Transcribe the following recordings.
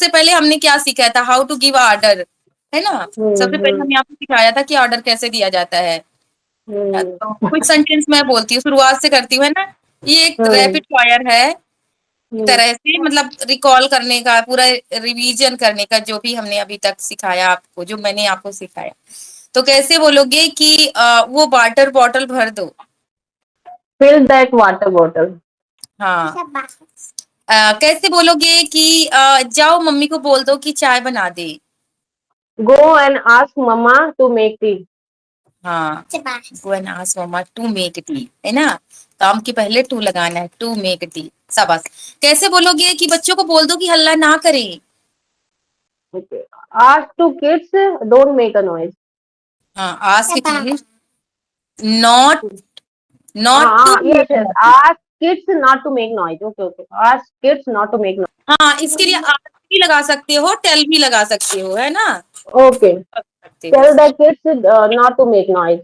सबसे पहले हमने क्या सीखा था, हाउ टू गिव ऑर्डर, है ना। सबसे पहले हम्म हमने आपको सिखाया था कि ऑर्डर कैसे दिया जाता है। हम्म तो कुछ सेंटेंस मैं बोलती हूँ, शुरुआत से करती हूँ, है ना। ये एक हम्म रैपिड फायर है, एक हम्म तरह से मतलब रिकॉल करने का, पूरा रिवीजन करने का, जो भी हमने अभी तक सिखाया आपको, जो मैंने आपको सिखाया। तो कैसे बोलोगे कि वो वाटर बॉटल भर दो। fill that water bottle. हाँ। कैसे बोलोगे कि जाओ मम्मी को बोल दो कि चाय बना दे। Go and ask mama to make tea. हाँ, go and ask mama to make tea, है ना। काम के पहले टू लगाना है, टू मेक टी, शाबाश। कैसे बोलोगे कि बच्चों को बोल दो कि हल्ला ना करें। Okay. Ask to kids, don't make a noise. हाँ, ask not, not to Yes, make yes. Noise. Ask kids not to make noise. Okay, okay. Ask kids not to make noise. हाँ, इसके लिए आस्क भी लगा सकते हो, tell भी लगा सकते हो, है ना। Okay. सकते हो। Tell the kids not to make noise.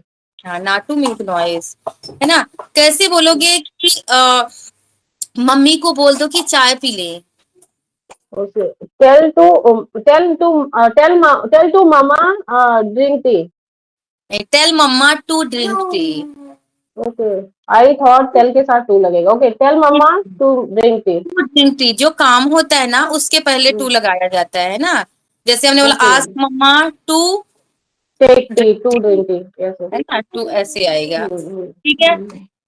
हाँ, नॉट टू मेक नॉइज, है ना। कैसे बोलोगे कि मम्मी को बोल दो कि चाय पी ले। Okay. Tell to mama drink tea. Tell mama to drink tea. Okay. I thought tell के साथ to लगेगा. Okay. Tell mama to drink tea. To drink tea, जो काम होता है ना उसके पहले टू Hmm. लगाया जाता है ना। जैसे हमने बोला ask Okay. Mama to Take tea. Drink To tea, drink tea. Yes, yes. है ना, टू ऐसे आएगा। Hmm. ठीक है।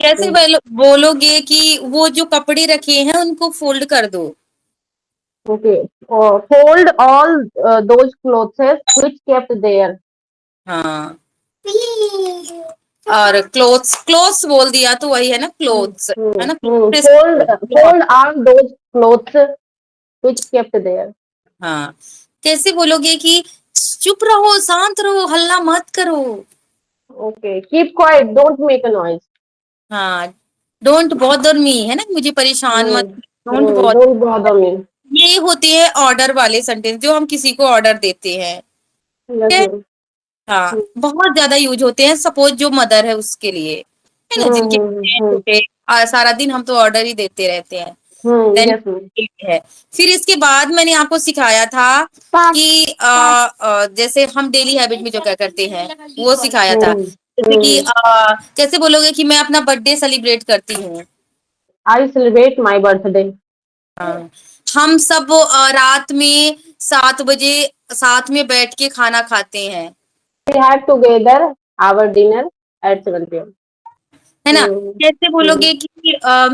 कैसे Hmm. बोलोगे कि वो जो कपड़े रखे हैं उनको फोल्ड कर दो। Okay. Fold all those clothes which kept there. हाँ, और क्लोथ्स, क्लोथ्स बोल दिया तो वही है ना, क्लोथ्स, है ना। Fold all those clothes which kept there. हाँ, कैसे बोलोगे कि चुप रहो, शांत रहो, हल्ला मत करो। Okay. Keep quiet. Don't make a noise. हाँ, डोंट बॉदर मी, है ना, मुझे परेशान मत, don't bother. Don't bother me. ये होते हैं ऑर्डर वाले सेंटेंस, जो हम किसी को ऑर्डर देते हैं। Yes, ठीक है? ma'am. हाँ, बहुत ज्यादा यूज होते हैं, सपोज जो मदर है उसके लिए, है ना, जिनके बच्चे हैं छोटे, सारा दिन हम तो ऑर्डर ही देते रहते हैं। Then Yes, ma'am. है। फिर इसके बाद मैंने आपको सिखाया था कि जैसे हम डेली हैबिट में जो क्या करते हैं वो सिखाया था। जैसे कि कैसे बोलोगे कि मैं अपना बर्थडे सेलिब्रेट करती हूँ। I celebrate my birthday. हाँ। हम सब रात में 7 बजे साथ में बैठ के खाना खाते हैं, We had together our dinner at 7 p.m. है ना। Hmm. कैसे Hmm. बोलोगे कि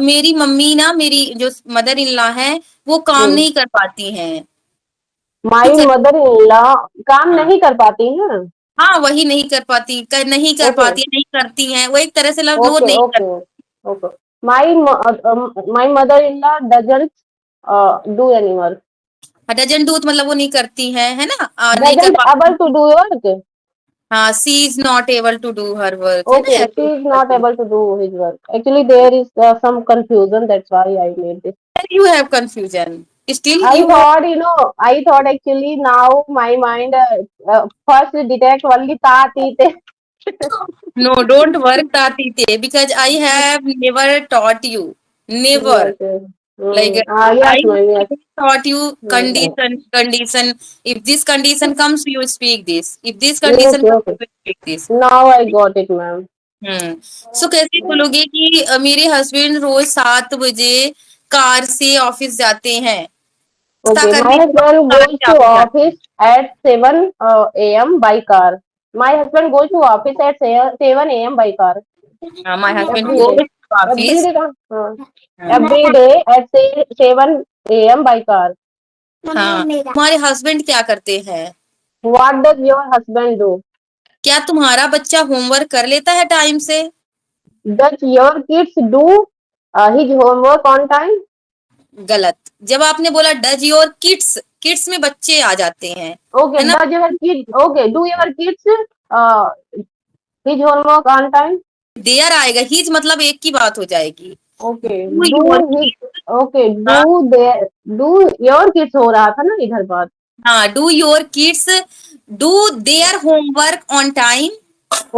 मेरी मम्मी ना, मेरी जो मदर इन लॉ है, वो काम Hmm. नहीं कर पाती हैं। My नहीं कर, mother-in-law काम हाँ, नहीं कर पाती हैं. हाँ, वही नहीं कर पाती, नहीं कर Okay. पाती, नहीं करती हैं, वो एक तरह से वो Okay. नहीं कर। Okay. Okay. My mother-in-law doesn't do any work. Doesn't do मतलब वो नहीं करती है ना, नहीं कर Doesn't able to पाती। do work. हाँ, she is not able to do her work, है ना, Okay, she ऐसे is not करती है। able to do his work. Actually, there is some confusion. That's why I made this. You have confusion, still I you have. thought, I thought actually now my mind first detect only ta, ti, te. No, don't work तातीते, because I have never taught you, never, Yes, yes. like Yes, I ma'am, yes. taught you Mm. condition. If this condition comes, you speak this. If this condition Okay, comes, okay. you speak this. Now I got it, ma'am. सो कैसे बोलोगे कि मेरे husband रोज 7 बजे car से office जाते हैं, नाश्ता Okay, my करने के बाद husband कार goes से to ऑफिस जाते office हैं। at 7 a.m. by car. My husband goes to office at 7 a.m. by car. हाँ, my husband Every goes day. To Every office. day. Every day at 7 a.m. by car. हाँ, तुम्हारे husband क्या करते हैं। What does your husband do? क्या तुम्हारा बच्चा homework कर लेता है टाइम से। Does your kids do his homework on time? गलत। जब आपने बोला डज योर किड्स, किड्स में बच्चे आ जाते हैं, Okay, है ना। does your kid, okay, do your kids uh, his homework on time? There आएगा, हीज मतलब एक की बात हो जाएगी। Okay, do do your his, kids, okay, हाँ, do your kids हो रहा था ना इधर बात. हाँ, do your kids do their homework on time.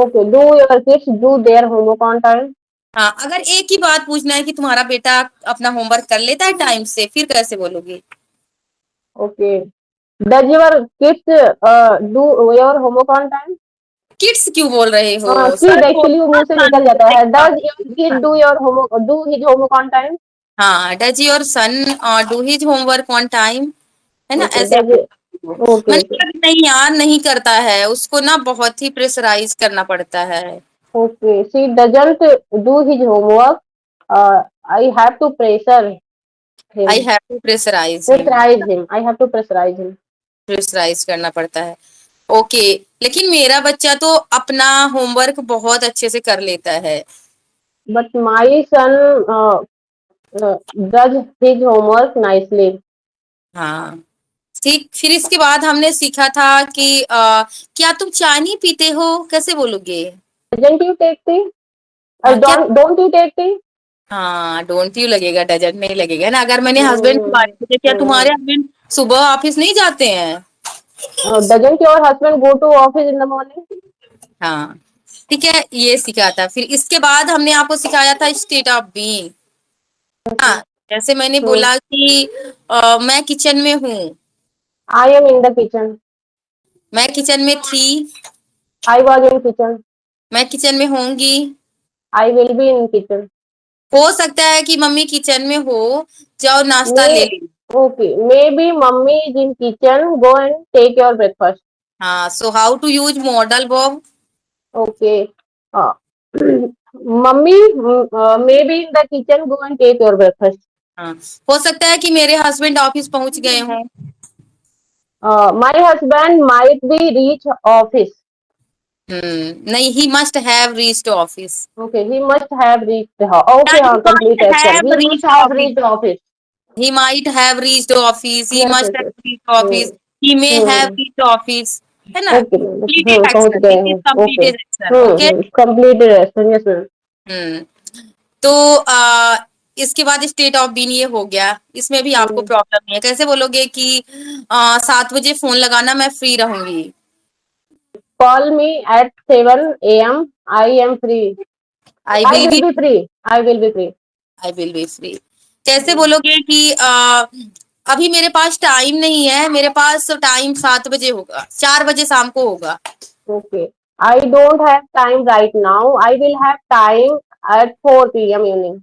Okay, do your kids do their homework on time? हाँ, अगर एक ही बात पूछना है कि तुम्हारा बेटा अपना होमवर्क कर लेता है टाइम से, फिर कैसे बोलोगे। Okay. Does your kids do your homework on time? Kids क्यों बोल रहे हो? Kid सन actually वो बोलो ना, मुंह से सन निकल जाता है. बोलेगा। Does your kid do your homework? Do his homework on time? हाँ, does your son do his homework on time, है ना, Okay. ऐसे आप Okay. मैंने Okay. कहा कि नहीं यार नहीं करता है, उसको ना बहुत ही प्रेशराइज करना पड़ता है। Okay. She doesn't do his homework. I have to pressure I him. Have to pressurize him, Pressurize him. I have to pressurize him. Pressurize करना पड़ता है। ओके, लेकिन मेरा बच्चा तो अपना होमवर्क बहुत अच्छे से कर लेता है। But my son does his homework nicely. हाँ, ठीक। फिर इसके बाद हमने सीखा था कि क्या तुम चाय नहीं पीते हो, कैसे बोलोगे? Doesn't you take tea? हाँ, क्या? Don't you take tea? हाँ, डोंट यू लगेगा, डजंट नहीं लगेगा ना। अगर मैंने हस्बैंड के Hmm. बारे में पूछा, क्या तुम्हारे Hmm. हस्बैंड सुबह ऑफिस नहीं जाते हैं? Doesn't your husband go to office in the morning? हाँ, ठीक है, ये सीखा था। फिर इसके बाद हमने आपको सिखाया था स्टेट ऑफ बीइंग। हाँ, Okay. जैसे मैंने Hmm. बोला कि मैं किचन में हूँ, I am in the kitchen. मैं किचन में थी, I was in kitchen. मैं किचन में होंगी। I will be in kitchen. हो सकता है कि मम्मी किचन में हो, जाओ नाश्ता ले May Lee. okay. Maybe mummy is in kitchen. Go and take your breakfast. हाँ, so how to use modal verb? Okay. Uh, mummy may be in the kitchen. Go and take your breakfast. हाँ, हो सकता है कि मेरे husband office पहुंच गए हों। My husband might be reach office. नहीं, he must have reached office. Okay, he must have reached the या okay, he complete might action. Have He must reached have office, reached office. he might have reached office, he Yes, yes, must have yes. reached Hmm. office, he may have Hmm. reached office, है ना? Okay, ma'am. Completed पहुंच action, गए this is हैं. Okay. completed action, okay? Completed action. Yes, ma'am. हम्म तो इसके बाद state of being ये हो गया, इसमें भी आपको Hmm. प्रॉब्लम नहीं है। कैसे बोलोगे कि 7 बजे फोन लगाना, मैं फ्री रहूंगी। Call me at 7 a.m. I am free. I I will will be be free. I will be free. I will be free. कैसे Hmm. बोलोगे कि अभी मेरे पास टाइम नहीं है, मेरे पास टाइम 7 बजे होगा, 4 बजे शाम को होगा। Okay. I don't have time right now. I will have time at 4 p.m. evening.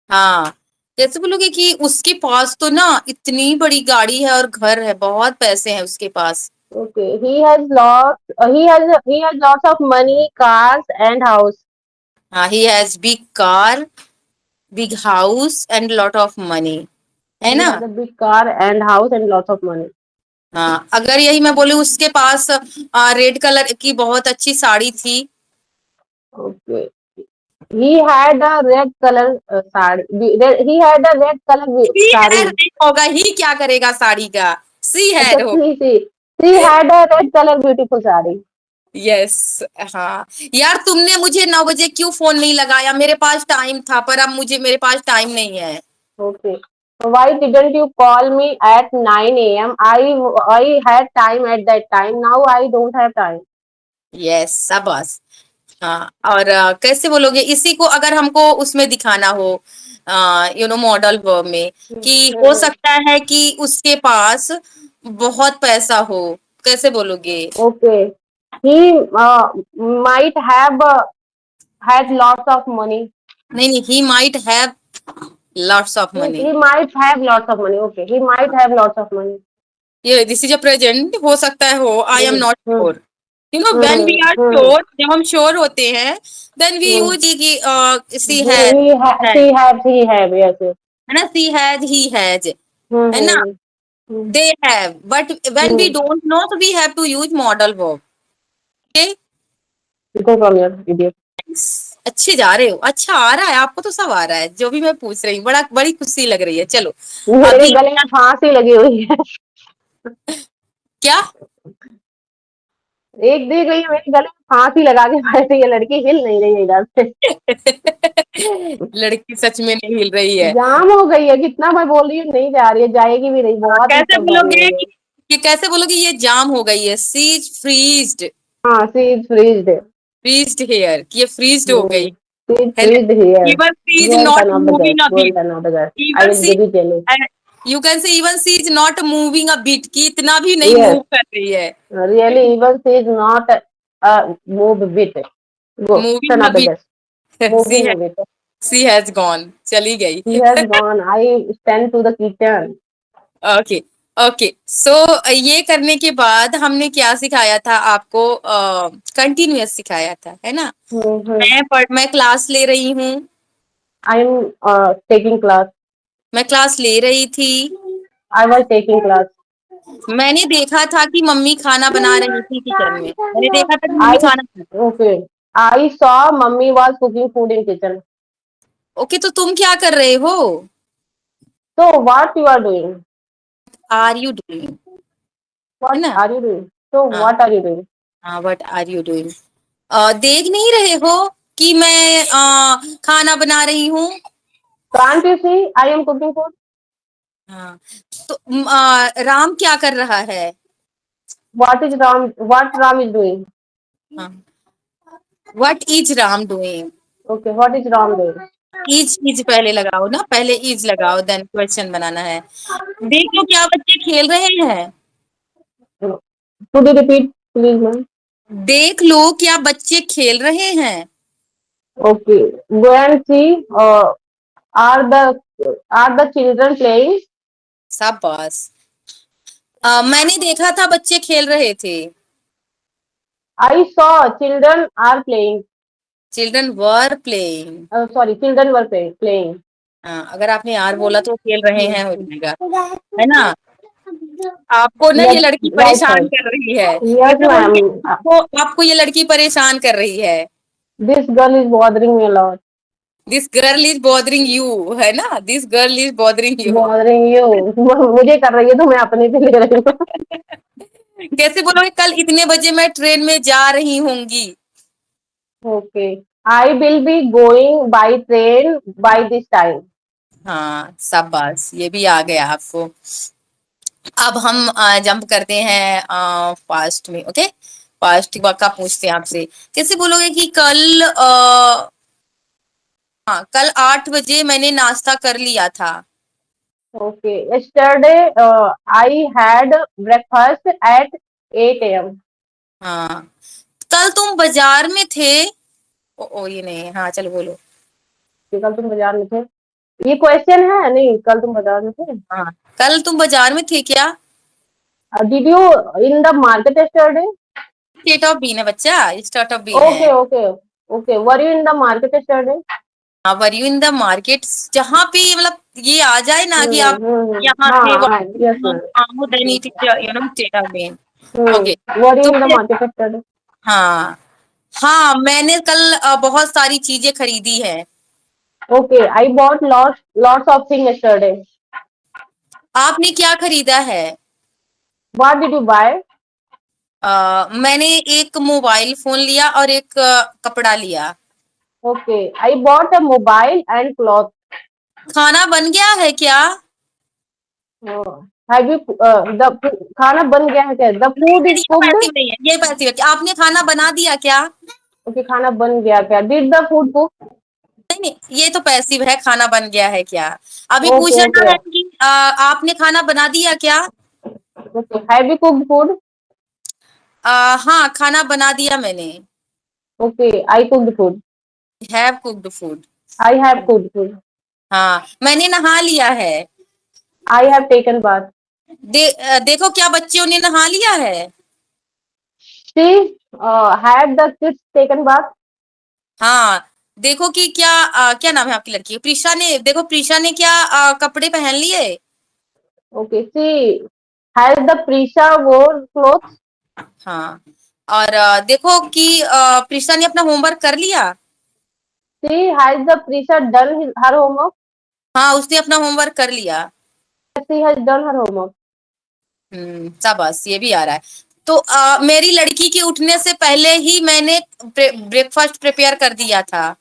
हाँ, कैसे बोलोगे कि उसके पास तो ना इतनी बड़ी गाड़ी है और घर है, बहुत पैसे हैं उसके पास। Okay. He has lots of money, cars and house. हाँ, he has big car, big house and lot of money, है He ना? has a big car and house and lots of money. हाँ, अगर यही मैं बोलूँ उसके पास रेड कलर की बहुत अच्छी साड़ी थी। Okay. He had a red color sari. He had a red color he had sari. नहीं होगा, ही क्या करेगा साड़ी का, सी अच्छा, हैड हो। she had a red color beautiful sari. Yes. हाँ यार, तुमने मुझे 9 बजे क्यों फोन नहीं लगाया? मेरे पास टाइम था, पर अब मेरे पास टाइम नहीं है। Okay. Why didn't you call me at 9 a.m.? I had time at that time. Now I don't have time. Yes, शाबाश। हाँ, और कैसे बोलोगे इसी को, अगर हमको उसमें दिखाना हो मॉडल वर्ब में, कि हो सकता है कि उसके पास बहुत पैसा हो, कैसे बोलोगे? Okay. He might have had lots of money. नहीं नहीं, he might have lots of money. He might have lots of money. Okay. He might have lots of money. ये दिस इज अ प्रेजेंट, हो सकता है हो, I am Hmm. Not Hmm. Sure. When we Hmm. Are Hmm. Sure, जब हम sure होते हैं, then we Hmm. Use की सी है He have, yes, yes. है ना, she has, he has, Hmm. है ना, Hmm. Hmm. They have. But when we Hmm. Don't know, तो we have to use modal verb. Okay, Go from here, idiot. अच्छे जा रहे हो, अच्छा आ रहा है आपको, तो सब आ रहा है जो भी मैं पूछ रही हूँ, बड़ी खुशी लग रही है। चलो मेरे अभी गले में फांसी लगी हुई है। क्या? एक दी गई है मेरे गले में फांसी लगा के बैठी है लड़की, हिल नहीं रही है इधर से। लड़की सच में नहीं हिल रही है। जाम हो गई है, कितना मैं बोल रही हूँ नहीं जा रही है, जाएगी भी नहीं, बहुत कैसे डिस्टर्ब कर रही बोलोगे है ये। कि कैसे बोलोगे ये जाम हो गई है? सीज फ्रीज्ड, हाँ, she is freezed. Freezed here, ये फ्रीज्ड हो गई, सी इज है ना? Freezed here. Even she is Go and not turn off the gas. Moving Go अभी, and turn off the gas. I even will she give you jelly. You can say even she is not moving a bit, कि इतना भी नहीं Yes, move कर रही है. really, even she is not move a bit. Go, it's Moving a another bit. guess. Moving a bit. She has gone. चली गई. She has gone. I stand to the kitchen. Okay. Okay, so ये करने के बाद हमने क्या सिखाया था आपको? कंटिन्यूअस सिखाया था, है ना? Mm-hmm. मैं क्लास ले रही हूँ. I am taking class. मैं क्लास ले रही थी. I was taking class. मैंने देखा था कि मम्मी खाना बना रही थी किचन में. मैंने देखा था कि मम्मी I खाना. okay. I saw mummy was cooking food in kitchen. Okay, तो तुम क्या कर रहे हो? So what you are doing? Are you doing, है What ना? are you doing? So हाँ. what are you doing? हाँ, व्हाट आर यू डूइंग? देख नहीं रहे हो कि मैं खाना बना रही हूँ? Can't you see? I am cooking food. हाँ. तो राम क्या कर रहा है? What is Ram? What Ram is doing? हाँ. What is Ram doing? Okay. What is Ram doing? Is पहले लगाओ ना, पहले इज लगाओ, देन क्वेश्चन बनाना है. देखो क्या बच्चे खेल रहे हैं. Could you repeat, please, ma'am? देख लो क्या बच्चे खेल रहे हैं. Okay. Go and see. Are the children playing? शाबाश. मैंने देखा था बच्चे खेल रहे थे. I saw children are playing. Children were playing. Sorry, children were playing. अगर आपने यार बोला तो खेल रहे Hmm. हैं हो जाएगा, है ना? आपको ना ये Yes, लड़की right परेशान side. कर रही है. Yes, ऐसे बोल के ma'am. आपको ये लड़की परेशान कर रही है. This girl is bothering me a lot. This girl is bothering you, है ना? This girl is bothering you. Bothering you. मुझे कर रही है तो मैं अपने पे ले रही हूँ. कैसे बोलोगे कल इतने बजे मैं ट्रेन में जा रही होंगी? Okay. I will be going by train by this time. हाँ, शाबाश, ये भी आ गया आपको. अब हम जंप करते हैं पास्ट में. ओके, पास्ट का पूछते हैं आपसे. कैसे बोलोगे कि कल हाँ, कल 8 बजे मैंने नाश्ता कर लिया था. Okay. Yesterday, I had breakfast at 8 a.m. हाँ. कल तुम बाजार में थे. ये नहीं. हाँ, चलो बोलो. कल तुम बाजार में थे. ये क्वेश्चन है नहीं. कल तुम बाजार में थे. हाँ, कल तुम बाजार में थे क्या? Did you in the market yesterday? State of being है बच्चा, स्टार्ट ऑफ बीन है. Okay, okay, okay. Were you in the market yesterday? Were you in the market, जहाँ पे मतलब ये आ जाए ना कि आप यहाँ थे हाँ, yes, ma'am. Then it is state of being. Okay, Were you तो in the फिर market yesterday? हाँ. हाँ, मैंने कल बहुत सारी चीजें खरीदी है. Okay, I bought lots of things yesterday. आपने क्या खरीदा है? What did you buy? मैंने एक मोबाइल फोन लिया और एक कपड़ा लिया. Okay, I bought a mobile and cloth. खाना बन गया है क्या? Have you the खाना बन गया है क्या? The food is ये cooked. पैसिव नहीं है, ये पैसिव है कि आपने खाना बना दिया क्या? Okay, खाना बन गया क्या? Did the food cook? नहीं नहीं, ये तो पैसिव है, खाना बन गया है क्या. अभी Okay, पूछना okay, है कि आपने खाना बना दिया क्या? okay. Have you cooked food? हाँ, खाना बना दिया मैंने. Okay, I cooked food. Have cooked food. I have cooked food. हाँ, मैंने नहा लिया है. I have taken bath. देखो क्या बच्चों ने नहा लिया है. See, had the kids taken bath? हाँ, देखो कि क्या क्या नाम है आपकी लड़की का? प्रीशा ने, देखो प्रीशा ने क्या कपड़े पहन लिए. Okay, see, has the Prisha wore clothes? हाँ, और देखो कि प्रीशा ने अपना होमवर्क कर लिया. See, has the Prisha done her homework? हाँ, उसने अपना होमवर्क कर लिया. She has done her homework. शाबाश, ये भी आ रहा है. तो मेरी लड़की के उठने से पहले ही मैंने ब्रेकफास्ट प्रिपेयर कर दिया था.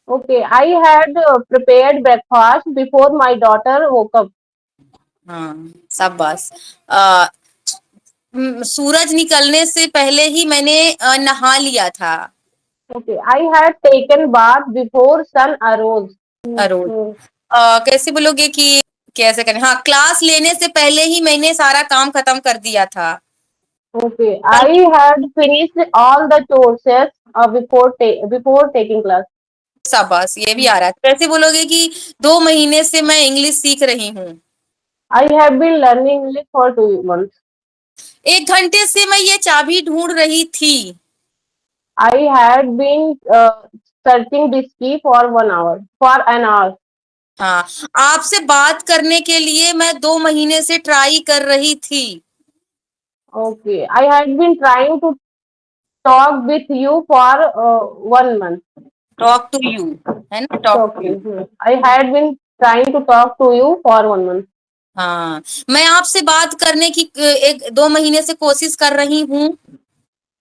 Okay, I had prepared breakfast before my daughter woke up. हाँ, शाबाश. सूरज निकलने से पहले ही मैंने नहा लिया था. Okay, I had taken bath before sun arose. Arose. कैसे बोलोगे कि कैसे करें, हाँ क्लास लेने से पहले ही मैंने सारा काम खत्म कर दिया था। Okay, कल I had finished all the courses before taking class. शाबाश, ये भी आ रहा है। कैसे बोलोगे कि 2 महीने से मैं इंग्लिश सीख रही हूँ। I have been learning English for 2 months. 1 घंटे से मैं ये चाबी ढूंढ रही थी। I had been searching this key for 1 hour, for an hour. हाँ, आपसे बात करने के लिए मैं 2 महीने से ट्राई कर रही थी। Okay, I had been trying to talk with you for 1 month. Talk to you, है ना, talk to you. Okay, I had been trying to talk to you for 1 month. हाँ, मैं आपसे बात करने की 1-2 महीने से कोशिश कर रही हूँ।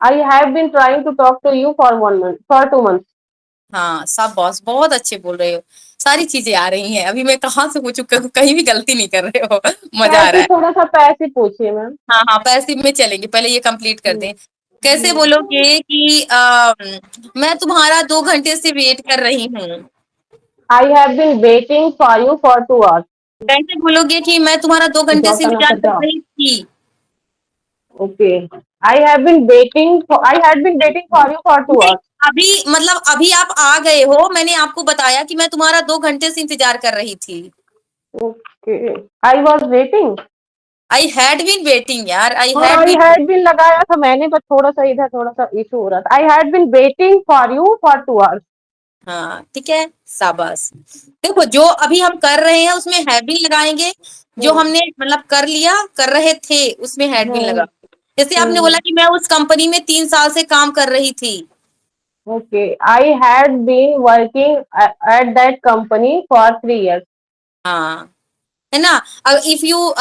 I have been trying to talk to you for 1 month, for 2 months. हाँ, सब बॉस बहुत अच्छे बोल रहे हो, सारी चीजें आ रही हैं। अभी मैं कहाँ से पूछूं, कहीं भी गलती नहीं कर रहे हो। मजा आ रहा पैसे है। थोड़ा सा पैसे पूछिए मैम। हाँ हाँ, पैसिव में चलेंगे, पहले ये कंप्लीट कर दें। कैसे बोलोगे कि मैं तुम्हारा 2 घंटे से वेट कर रही हूँ। I have been waiting for you for 2 hours. कैसे बोलोगे कि मैं तुम्हारा 2 घंटे से Jota na इंतजार कर kata. रही थी। Okay. I had been waiting for you for two नहीं, hours. अभी मतलब अभी आप आ गए हो, मैंने आपको बताया कि मैं तुम्हारा 2 घंटे से इंतजार कर रही थी। Okay. I was waiting. I had been waiting यार, आई हाँ, had I been. had been लगाया था मैंने, बस थोड़ा सा इधर थोड़ा सा इशू हो रहा था। I had been waiting for you for 2 hours. हाँ ठीक है, शाबाश। देखो जो अभी हम कर रहे हैं उसमें हैव बीन लगाएंगे, जो हमने मतलब कर लिया, कर रहे थे उसमें हैड बीन लगा। जैसे आपने बोला कि मैं उस कंपनी में 3 साल से काम कर रही थी। Okay. I had been working at that company for 3 years. हाँ, है ना। If you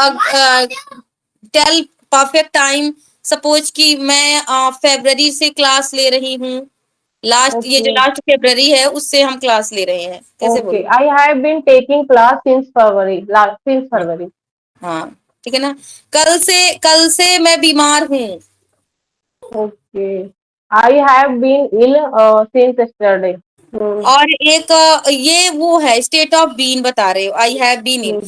tell perfect time, suppose कि मैं फरवरी से क्लास ले रही हूँ। लास्ट, ये जो Okay. लास्ट फरवरी है उससे हम क्लास ले रहे हैं, कैसे Okay. बोलो। I have been taking class since February. Since February. हाँ ठीक है ना। कल से मैं बीमार हूँ। Okay. I have been ill since yesterday. और एक ये वो है स्टेट ऑफ बीन बता रहे हो, आई हैव बीन इन।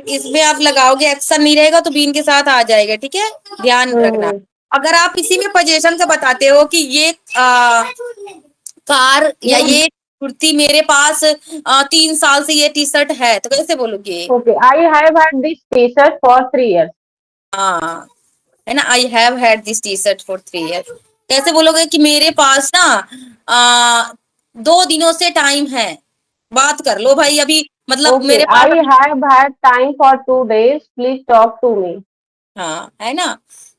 इसमें आप लगाओगे, एक्शन नहीं रहेगा तो बीन के साथ आ जाएगा, ठीक है, ध्यान रखना। अगर आप इसी में पोजीशन से बताते हो कि ये कार या ये कुर्ती मेरे पास 3 साल से ये टी शर्ट है, तो कैसे बोलोगे। Okay. I have had this t-shirt for 3 years. हाँ, है ना, I have had this T shirt for 3 years. कैसे बोलोगे कि मेरे पास ना 2 दिनों से टाइम है, बात कर लो भाई अभी, मतलब Okay. मेरे पास I अभी। have had time for 2 days. Please talk to me. हाँ, है ना।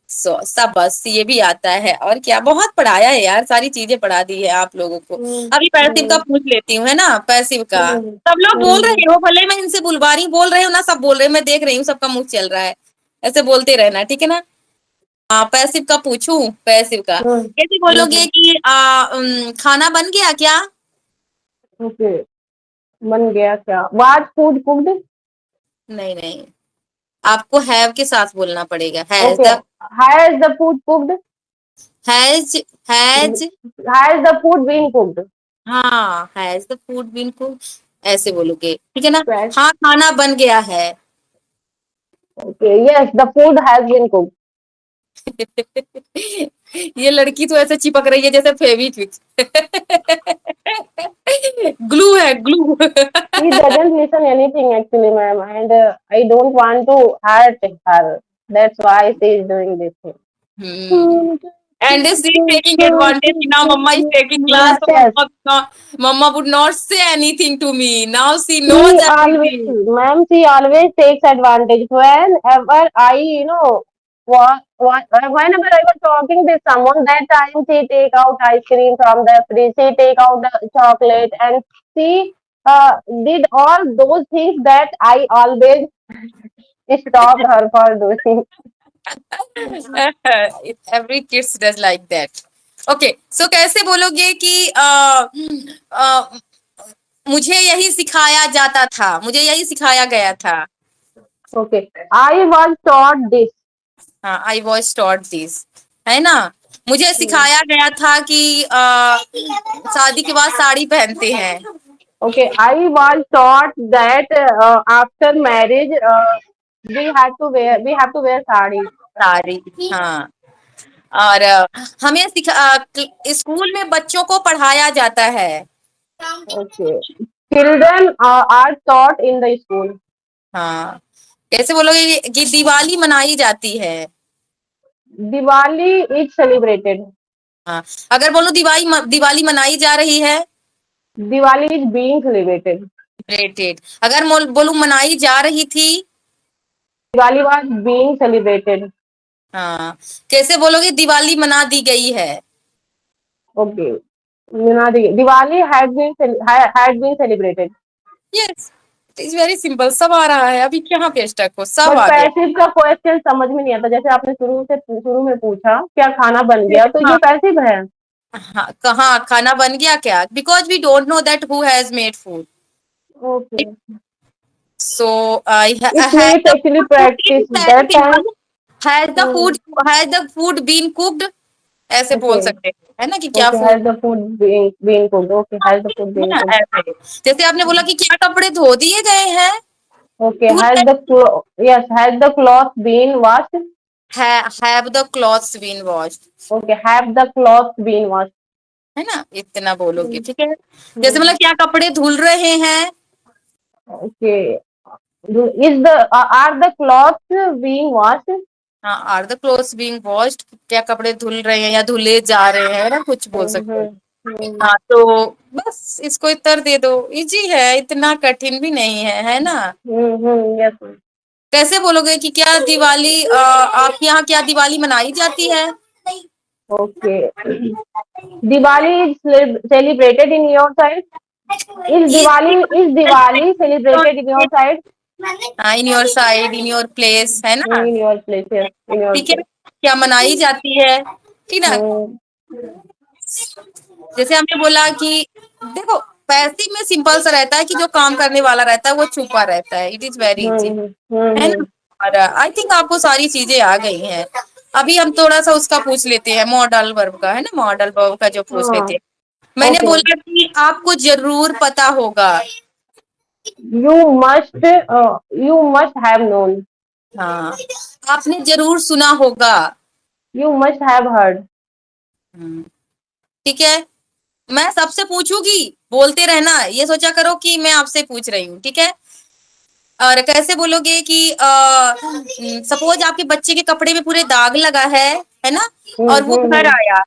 सब बस ये भी आता है, और क्या बहुत पढ़ाया है यार, सारी चीजें पढ़ा दी है आप लोगों को। अभी पैसिव का पूछ लेती हूँ, है ना, पैसिव का। सब लोग बोल रहे हो, भले मैं इनसे बुलवा रही बोल रहे हो ना, सब बोल रहे हो, मैं देख रही हूँ सबका मुंह चल रहा है। ऐसे बोलते रहना, ठीक है ना। हाँ, पैसिव का पूछूं, पैसिव का कैसे बोलोगे कि खाना बन गया क्या। Okay. बन गया क्या? Was food cooked? नहीं नहीं, आपको हैव के साथ बोलना पड़ेगा, Okay. Has the food cooked? Has has Has the food been cooked? हाँ, has the food been cook, ऐसे बोलोगे, ठीक है ना। Yes. हाँ, खाना बन गया है। Okay. Yes, the food has been cooked. ये लड़की तो ऐसे चिपक रही है जैसे फेविक्विक। ग्लू है, glue. He doesn't listen anything actually, ma'am, and I don't want to hurt her. That's why she is doing this thing. And is he taking advantage? Now Mama is taking class, Yes, so yes. Mama would not say anything to me. Now she knows She always, everything. ma'am, she always takes advantage. Whenever whenever I was talking with someone, that time she take out ice cream from the fridge, she take out the chocolate, and she did all those things that I always stopped her for doing. Every kids does like that. Okay, so कैसे बोलोगे कि मुझे यही सिखाया जाता था, मुझे यही सिखाया गया था। Okay, I was taught this. हाँ, आई वॉज टॉट दिस, है ना। मुझे सिखाया गया था कि शादी के बाद साड़ी पहनते हैं। Okay, I was taught that after marriage we have to wear sari. Sari, हाँ। और हमें स्कूल में बच्चों को पढ़ाया जाता है। Okay, children are taught in the school. हाँ, कैसे बोलोगे कि दिवाली मनाई जाती है। Diwali is celebrated. हाँ, अगर बोलो दिवाली मनाई जा रही है, Diwali is being celebrated. Celebrated. अगर बोलूं मनाई जा रही थी, Diwali was being celebrated. हाँ, कैसे बोलोगे दिवाली मना दी गई है। Okay, Diwali had been celebrated. Yes, it is very simple, सब आ रहा है, अभी कहाँ पे स्टक हो, सब बट आ गया। पैसिव का क्वेश्चन समझ में नहीं आता, जैसे आपने शुरू में पूछा क्या खाना बन गया, तो हाँ, ये पैसिव है। हाँ, कहाँ खाना बन गया क्या, because we don't know that who has made food. Okay, So I it had needs the actually food been practice that time. has the food been cooked, ऐसे ओके, बोल सकते हैं, है ना, कि क्या okay, food has the food been cooked, okay, has the food है been ना, कुक्ड, ऐसे। जैसे आपने बोला कि क्या कपड़े धो दिए गए हैं, ओके, धुल has the yes, has the cloth been washed, have the clothes been washed, okay, have the cloth been washed. है ना, इतना बोलोगे, ठीक है। जैसे मतलब क्या कपड़े धुल रहे हैं, okay, is the are the cloth being washed. हाँ, are the clothes being washed, क्या कपड़े धुल रहे हैं या धुले जा रहे हैं, है ना, कुछ बोल सकते हैं। हाँ, तो बस इसको उत्तर दे दो, इजी है, इतना कठिन भी नहीं है ना। यस, कैसे बोलोगे कि क्या दिवाली आपके यहाँ क्या दिवाली मनाई जाती है। Okay, Diwali is celebrated in your side. Is Diwali celebrated in your side? In your side, in your place, है ना, In your place, yes, in your ठीक है, place. क्या मनाई जाती है, ठीक ना। Hmm. जैसे हमने बोला कि देखो, पैसिव में सिंपल सा रहता है कि जो काम करने वाला रहता है वो छुपा रहता है, it is very easy, Hmm. है Hmm. ना। और आई थिंक आपको सारी चीजें आ गई हैं। अभी हम थोड़ा सा उसका पूछ लेते हैं, मॉडल वर्ब का, है ना, मॉडल वर्ब का जो पूछ लेते हाँ, हैं। मैंने okay. बोला कि आपको जरूर पता होगा, You must have known. हाँ, आपने जरूर सुना होगा, You must have heard. हम्म, ठीक है। मैं सबसे पूछूंगी, बोलते रहना, ये सोचा करो कि मैं आपसे पूछ रही हूँ, ठीक है। और कैसे बोलोगे कि सपोज आपके बच्चे के कपड़े में पूरे दाग लगा है ना, Hmm. और वो Hmm. घर Hmm. आया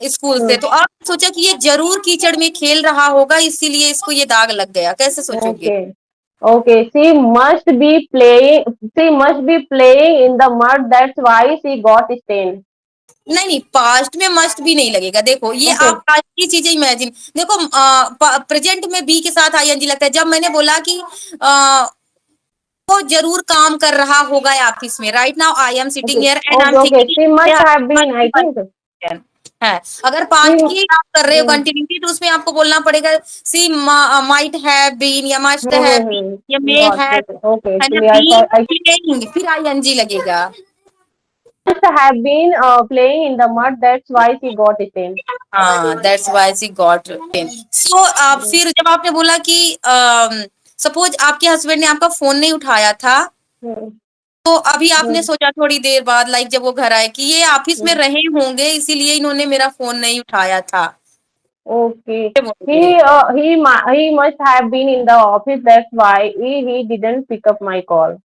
स्कूल से, Hmm. तो आप सोचा कि ये जरूर कीचड़ में खेल रहा होगा, इसीलिए इसको ये दाग लग गया, कैसे सोचोगे। Okay. Okay. She must be playing in the mud. That's why she got stained. नहीं नहीं, पास्ट में मस्ट भी नहीं लगेगा, देखो ये Okay. आप आज की चीजें इमेजिन, देखो प्रेजेंट में बी के साथ आईएनजी लगता है, जब मैंने बोला कि वो जरूर काम कर रहा होगा ऑफिस में, right now I am sitting Okay. Here and I Okay. Am Okay. Thinking She must have been. I think. है। अगर पास्ट She. की आप कर रहे हो Hmm. कंटिन्यूटी, तो उसमें आपको बोलना पड़ेगा सी माइट हैव बीन या मस्ट हैव बीन या may Got have, it. Okay. है ना, Actually, I been thought I playing, फिर आईएनजी लगेगा। must have been playing in the mud. That's why she got stained. हाँ, that's why she got pain. So फिर जब आपने बोला कि सपोज आपके हस्बैंड ने आपका फोन नहीं उठाया था, Hmm. तो अभी आपने Hmm. सोचा थोड़ी देर बाद, लाइक जब वो घर आए, कि ये ऑफिस में Hmm. रहे होंगे इसीलिए इन्होंने मेरा फोन नहीं उठाया था, Okay. ये बोलोगे। He must have been in the office. That's why he didn't pick up my call.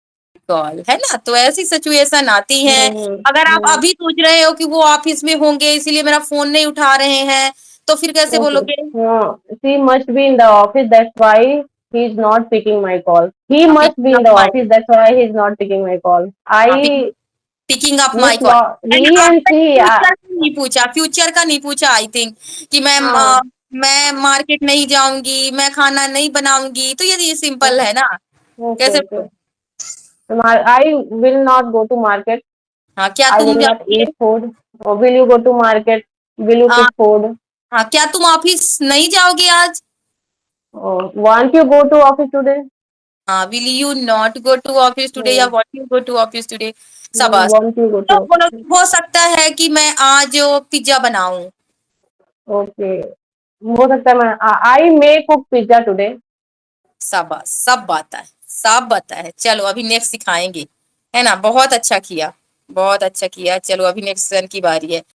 Call, है ना, तो ऐसी सिचुएशन आती है। Hmm. अगर आप Hmm. अभी सोच रहे हो कि वो ऑफिस में होंगे इसीलिए मेरा फोन नहीं उठा रहे हैं, तो फिर कैसे Okay. बोलोगे। She must be in the office. That's why he's not picking my call. He must be picking in up the my, office. That's why he's not picking my call. I picking up my miss call, है he ना। and आपने she. Future का नहीं पूछा, future का नहीं पूछा, I think कि हाँ. मैं मार्केट नहीं जाऊंगी, मैं खाना नहीं बनाऊंगी, तो ये सिंपल Okay. है ना, Okay. कैसे Okay. I will not go to market. हाँ, क्या I तुम will not जाओगे, eat food. Or will you go to market? Will you हाँ, cook food? हाँ, क्या तुम ऑफिस नहीं जाओगे आज, Won't you go to office today? हाँ, will you not go to office today या Hmm. Won't you go to office today, शाबाश। Won't you go to तो बोलो, office? हो सकता है कि मैं आज पिज्जा बनाऊं, Okay. हो सकता है मैं I may cook pizza today. शाबाश, सब आता है। चलो अभी नेक्स्ट सिखाएंगे, है ना? बहुत अच्छा किया, बहुत अच्छा किया। चलो अभी नेक्स्ट सन की बारी है।